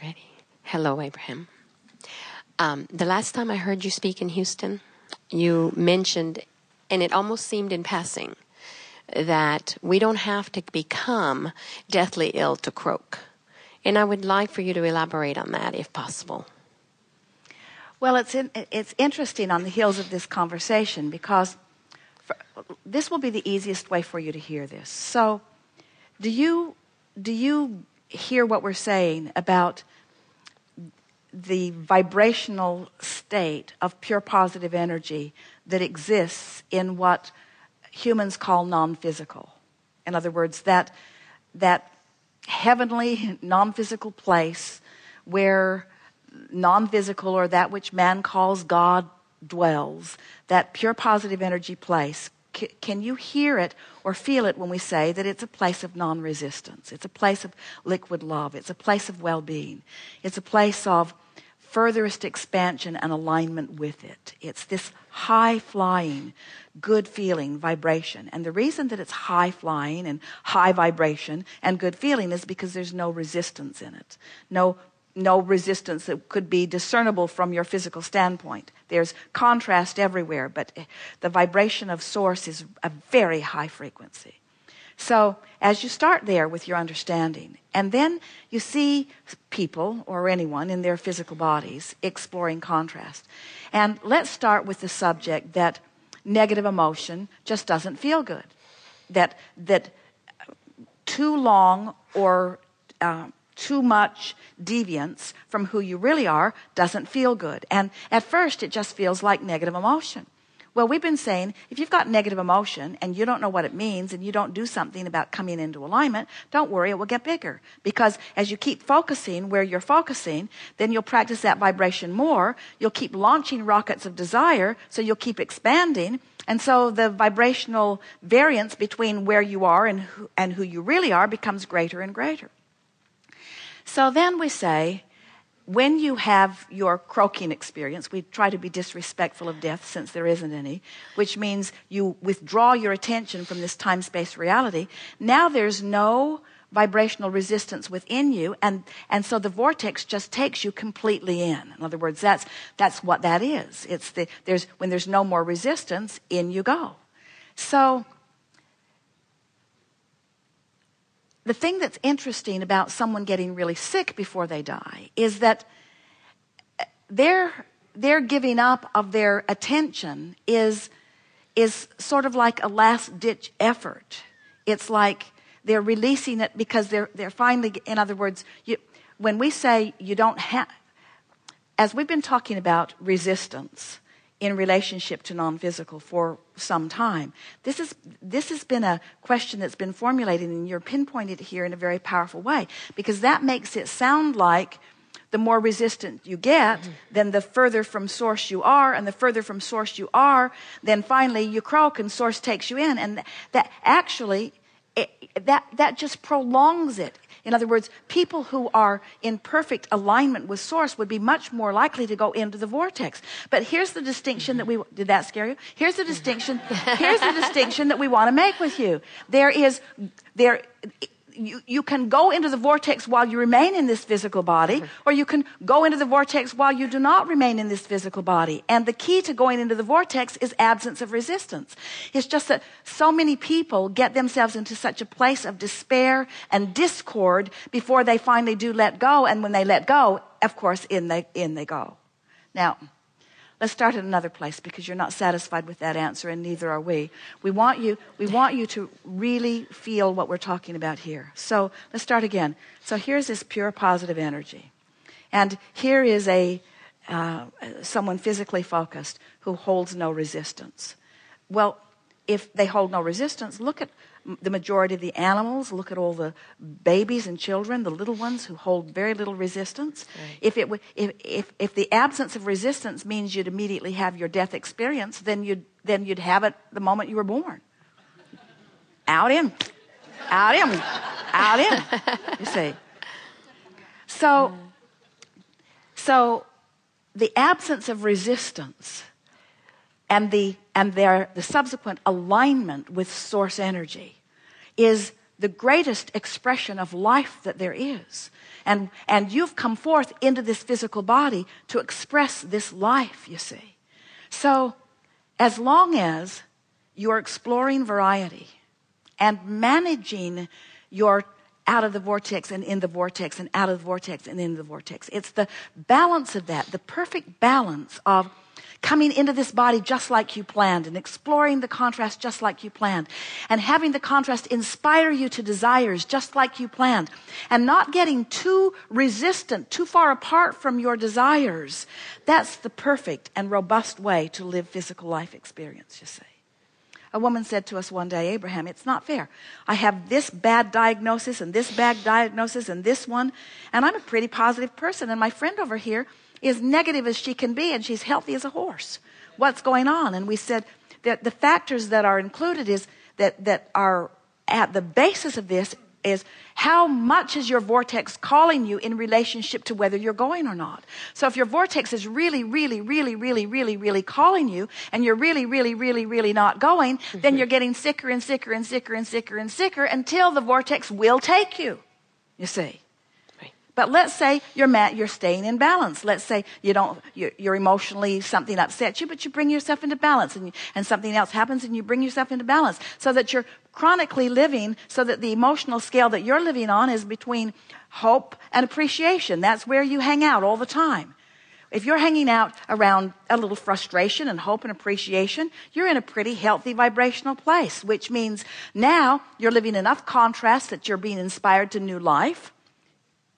Ready? Hello, Abraham. The last time I heard you speak in Houston, you mentioned, and it almost seemed in passing, that we don't have to become deathly ill to croak. And I would like for you to elaborate on that, if possible. Well, it's interesting on the heels of this conversation because this will be the easiest way for you to hear this. So, do you hear what we're saying about the vibrational state of pure positive energy that exists in what humans call non-physical? In other words, that heavenly non-physical place where non-physical, or that which man calls God, dwells, that pure positive energy place. Can you hear it or feel it when we say that it's a place of non-resistance? It's a place of liquid love. It's a place of well-being. It's a place of furthest expansion and alignment with it. It's this high-flying, good-feeling vibration. And the reason that it's high-flying and high vibration and good feeling is because there's no resistance in it. No resistance that could be discernible from your physical standpoint. There's contrast everywhere, but the vibration of source is a very high frequency. So as you start there with your understanding, and then you see people or anyone in their physical bodies exploring contrast. And let's start with the subject that negative emotion just doesn't feel good. That too long or too much deviance from who you really are doesn't feel good. And at first it just feels like negative emotion. Well, we've been saying, if you've got negative emotion and you don't know what it means and you don't do something about coming into alignment, don't worry, it will get bigger. Because as you keep focusing where you're focusing, then you'll practice that vibration more. You'll keep launching rockets of desire, so you'll keep expanding. And so the vibrational variance between where you are and who you really are becomes greater and greater. So then we say, when you have your croaking experience, we try to be disrespectful of death since there isn't any, which means you withdraw your attention from this time-space reality. Now there's no vibrational resistance within you, and so the vortex just takes you completely in. In other words, that's what that is. It's when there's no more resistance, in you go. So the thing that's interesting about someone getting really sick before they die is that their giving up of their attention is sort of like a last-ditch effort. It's like they're releasing it because they're finally, in other words, when we say you don't have, as we've been talking about resistance in relationship to non-physical for some time, this has been a question that's been formulated, and you're pinpointed here in a very powerful way, because that makes it sound like the more resistant you get, then the further from source you are, and the further from source you are, then finally you croak and source takes you in, and that actually that just prolongs it. In other words, people who are in perfect alignment with source would be much more likely to go into the vortex. But here's the distinction that did that scare you? Here's the distinction that we want to make with you. You can go into the vortex while you remain in this physical body, or you can go into the vortex while you do not remain in this physical body. And the key to going into the vortex is absence of resistance. It's just that so many people get themselves into such a place of despair and discord before they finally do let go. And when they let go, of course, in they go. Now, let's start at another place, because you're not satisfied with that answer, and neither are we. We want you to really feel what we're talking about here. So let's start again. So here's this pure positive energy. And here is someone physically focused who holds no resistance. Well, if they hold no resistance, look at the majority of the animals. Look at all the babies and children, the little ones who hold very little resistance. Right. If the absence of resistance means you'd immediately have your death experience, then you'd have it the moment you were born. Out in. You see. So the absence of resistance and the subsequent alignment with source energy is the greatest expression of life that there is. And you've come forth into this physical body to express this life, you see. So as long as you're exploring variety and managing your out of the vortex and in the vortex and out of the vortex and into the vortex, it's the balance of that, the perfect balance of coming into this body just like you planned and exploring the contrast just like you planned and having the contrast inspire you to desires just like you planned and not getting too resistant, too far apart from your desires. That's the perfect and robust way to live physical life experience, you see. A woman said to us one day, Abraham, it's not fair. I have this bad diagnosis and this bad diagnosis and this one, and I'm a pretty positive person, and my friend over here is negative as she can be, and she's healthy as a horse. What's going on? And we said that the factors that are included is that are at the basis of this is how much is your vortex calling you in relationship to whether you're going or not. So if your vortex is really, really, really, really, really, really calling you, and you're really, really, really, really not going, then you're getting sicker and sicker and sicker and sicker and sicker until the vortex will take you, you see. But let's say you're staying in balance. Let's say you're emotionally, something upsets you, but you bring yourself into balance, and something else happens and you bring yourself into balance, so that you're chronically living, so that the emotional scale that you're living on is between hope and appreciation. That's where you hang out all the time. If you're hanging out around a little frustration and hope and appreciation, you're in a pretty healthy vibrational place, which means now you're living enough contrast that you're being inspired to new life,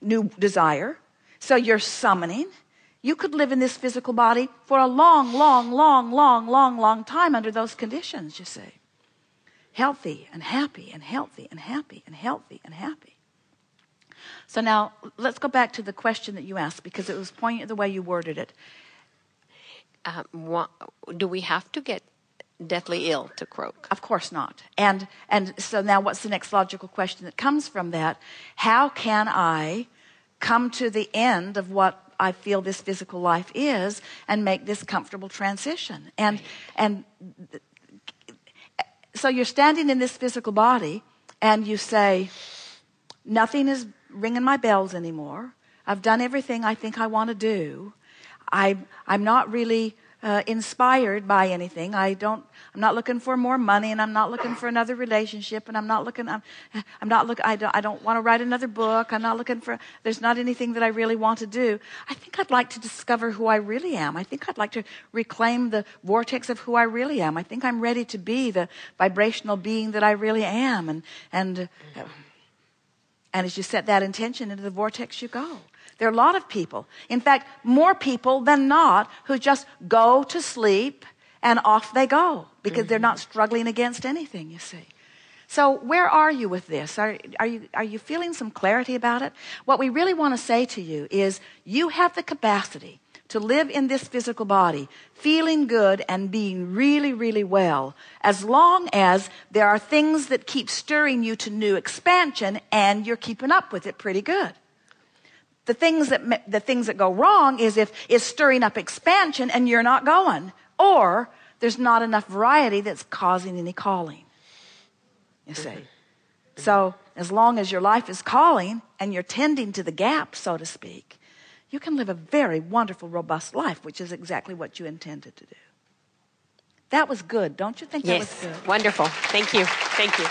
new desire. So you're summoning. You could live in this physical body for a long, long, long, long, long, long time under those conditions, you see. Healthy and happy and healthy and happy and healthy and happy. So now let's go back to the question that you asked, because it was poignant the way you worded it. Do we have to get deathly ill to croak? Of course not. And so now what's the next logical question that comes from that? How can I come to the end of what I feel this physical life is and make this comfortable transition? And so you're standing in this physical body and you say, nothing is ringing my bells anymore. I've done everything I think I want to do. I'm not really inspired by anything. I'm not looking for more money, and I'm not looking for another relationship, and I don't want to write another book. There's not anything that I really want to do. I think I'd like to discover who I really am. I think I'd like to reclaim the vortex of who I really am. I think I'm ready to be the vibrational being that I really am. And as you set that intention into the vortex, you go. There are a lot of people, in fact, more people than not, who just go to sleep and off they go because they're not struggling against anything, you see. So where are you with this? Are you feeling some clarity about it? What we really want to say to you is you have the capacity to live in this physical body, feeling good and being really, really well, as long as there are things that keep stirring you to new expansion and you're keeping up with it pretty good. The things that go wrong is if it's stirring up expansion and you're not going, or there's not enough variety that's causing any calling, you see. So as long as your life is calling and you're tending to the gap, so to speak, you can live a very wonderful, robust life, which is exactly what you intended to do. That was good. Don't you think that was good? Yes, wonderful. Thank you. Thank you.